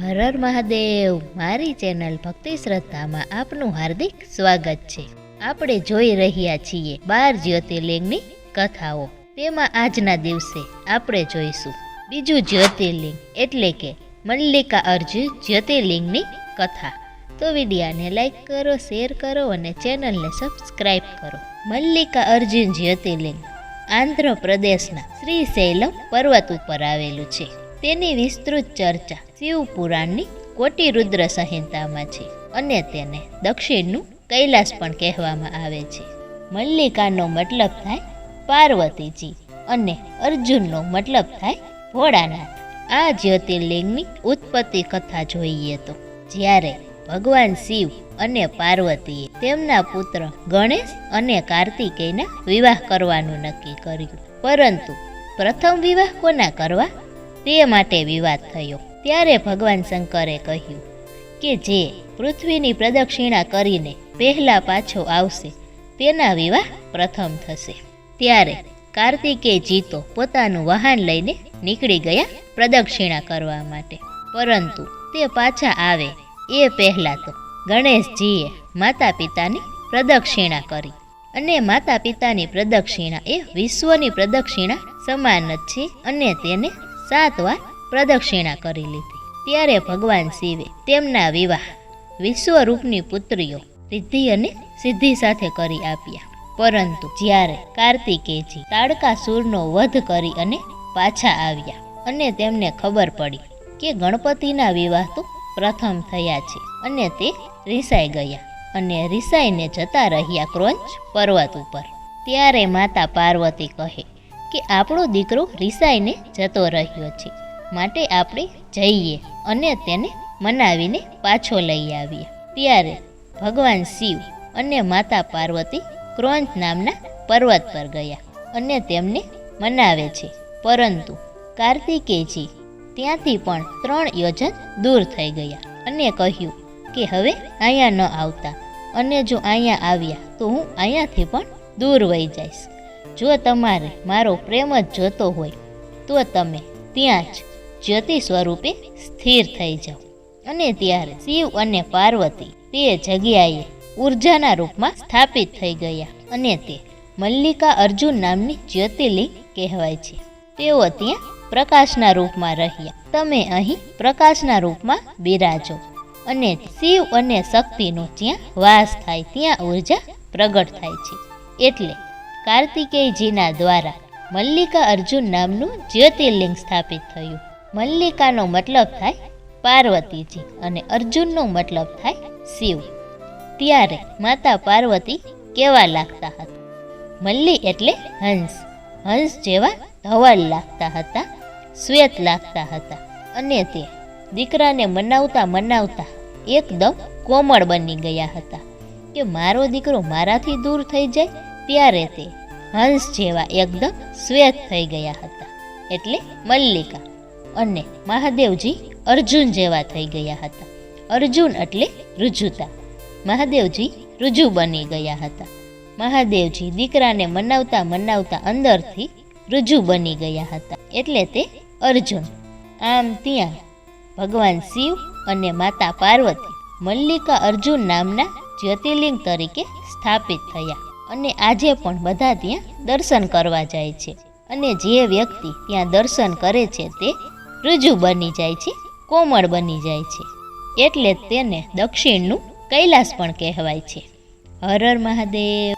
હર હર મહાદેવ। મારી ચેનલ ભક્તિ શ્રદ્ધામાં આપનું હાર્દિક સ્વાગત છે। આપણે જોઈ રહ્યા છીએ 12 જ્યોતિર્લિંગની કથાઓ। તેમાં આજના દિવસે આપણે જોઈશું બીજું જ્યોતિર્લિંગ એટલે કે મલ્લિકા અર્જુન જ્યોતિર્લિંગની કથા। તો વિડીયોને લાઈક કરો, શેર કરો અને ચેનલને સબસ્ક્રાઈબ કરો। મલ્લિકા અર્જુન જ્યોતિર્લિંગ આંધ્રપ્રદેશના શ્રીશૈલમ પર્વત ઉપર આવેલું છે। તેની વિસ્તૃત ચર્ચા શિવપુરાણની કોટિરુદ્ર સંહિતામાં છે અને તેને દક્ષિણનું કૈલાસ પણ કહેવામાં આવે છે। મલ્લિકાનો મતલબ થાય પાર્વતીજી અને અર્જુનનો મતલબ થાય ભોળાનાથ। આ જ્યોતિર્લિંગની ઉત્પત્તિ કથા જોઈએ તો જ્યારે ભગવાન શિવ અને પાર્વતીએ તેમના પુત્ર ગણેશ અને કાર્તિકેયના વિવાહ કરવાનું નક્કી કર્યું, પરંતુ પ્રથમ વિવાહ કોના કરવા તે માટે વિવાદ થયો। ત્યારે ભગવાન શંકરે કહ્યું કે જે પૃથ્વીની પ્રદક્ષિણા કરીને પહેલા પાછો આવશે તેના વિવાહ પ્રથમ થશે। ત્યારે કાર્તિકેયજી તો પોતાનું વાહન લઈને નીકળી ગયા પ્રદક્ષિણા કરવા માટે, પરંતુ તે પાછા આવે એ પહેલા તો ગણેશજીએ માતા પિતાની પ્રદક્ષિણા કરી, અને માતા પિતાની પ્રદક્ષિણા એ વિશ્વની પ્રદક્ષિણા સમાન જ છે અને તેને 7 વાર પ્રદક્ષિણા કરી લીધી। ત્યારે ભગવાન શિવે તેમના વિવાહ વિશ્વરૂપની પુત્રીઓ રિદ્ધિ અને સિદ્ધિ સાથે કરી આપ્યા, પરંતુ જ્યારે કાર્તિકેયજી તાડકાસુરનો વધ કરી અને પાછા આવ્યા અને તેમને ખબર પડી કે ગણપતિના વિવાહ તો પ્રથમ થયા છે અને તે રીસાઈ ગયા અને રીસાઈને જતા રહ્યા ક્રોંચ પર્વત ઉપર। ત્યારે માતા પાર્વતી કહે કે આપણો દીકરો રીસાઈને જતો રહ્યો છે, માટે આપણે જઈએ અને તેને મનાવીને પાછો લઈ આવીએ। ત્યારે ભગવાન શિવ અને માતા પાર્વતી ક્રોંચ નામના પર્વત પર ગયા અને તેમને મનાવે છે, પરંતુ કાર્તિકેયજી ત્યાંથી પણ 3 યોજન દૂર થઈ ગયા અને કહ્યું કે હવે અહીંયા ન આવતા, અને જો અહીંયા આવ્યા તો હું અહીંયાથી પણ દૂર વહી જઈશ। જો તમારે મારો પ્રેમ જ જોતો હોય તો તમે ત્યાં જ જ્યોતિ સ્વરૂપે સ્થિર થઈ જાઓ। અને ત્યારે શિવ અને પાર્વતી તે જગ્યાએ ઉર્જાના રૂપમાં સ્થાપિત થઈ ગયા અને તે મલ્લિકા અર્જુન નામની જ્યોતિર્લિંગ કહેવાય છે। તેઓ ત્યાં પ્રકાશના રૂપમાં રહ્યા। તમે અહીં પ્રકાશના રૂપમાં બિરાજો અને શિવ અને શક્તિનો જ્યાં વાસ થાય ત્યાં ઉર્જા પ્રગટ થાય છે, એટલે કાર્તિકેયજીના દ્વારા મલ્લિકા અર્જુન નામનું જ્યોતિર્લિંગ સ્થાપિત થયું। મલ્લિકાનો મતલબ થાય પાર્વતીજી અને અર્જુનનો મતલબ થાય શિવ। ત્યારે માતા પાર્વતી કેવા લાગતા હતા? મલ્લી એટલે હંસ, હંસ જેવા ધવલ લાગતા હતા, શ્વેત લાગતા હતા, અને તે દીકરાને મનાવતા મનાવતા એકદમ કોમળ બની ગયા હતા કે મારો દીકરો મારાથી દૂર થઈ જાય। ત્યારે તે હંસ જેવા એકદમ શ્વેત થઈ ગયા હતા, એટલે મલ્લિકા। અને મહાદેવજી અર્જુન જેવા થઈ ગયા હતા। અર્જુન એટલે ઋજુતા, મહાદેવજી ઋજુ બની ગયા હતા। મહાદેવજી દીકરાને મનાવતા મનાવતા અંદરથી ઋજુ બની ગયા હતા, એટલે તે અર્જુન। આમ ત્યાં ભગવાન શિવ અને માતા પાર્વતી મલ્લિકા અર્જુન નામના જ્યોતિર્લિંગ તરીકે સ્થાપિત થયા, અને આજે પણ બધા ત્યાં દર્શન કરવા જાય છે, અને જે વ્યક્તિ ત્યાં દર્શન કરે છે તે ઋજુ બની જાય છે, કોમળ બની જાય છે, એટલે તેને દક્ષિણનું કૈલાસ પણ કહેવાય છે। હર હર મહાદેવ।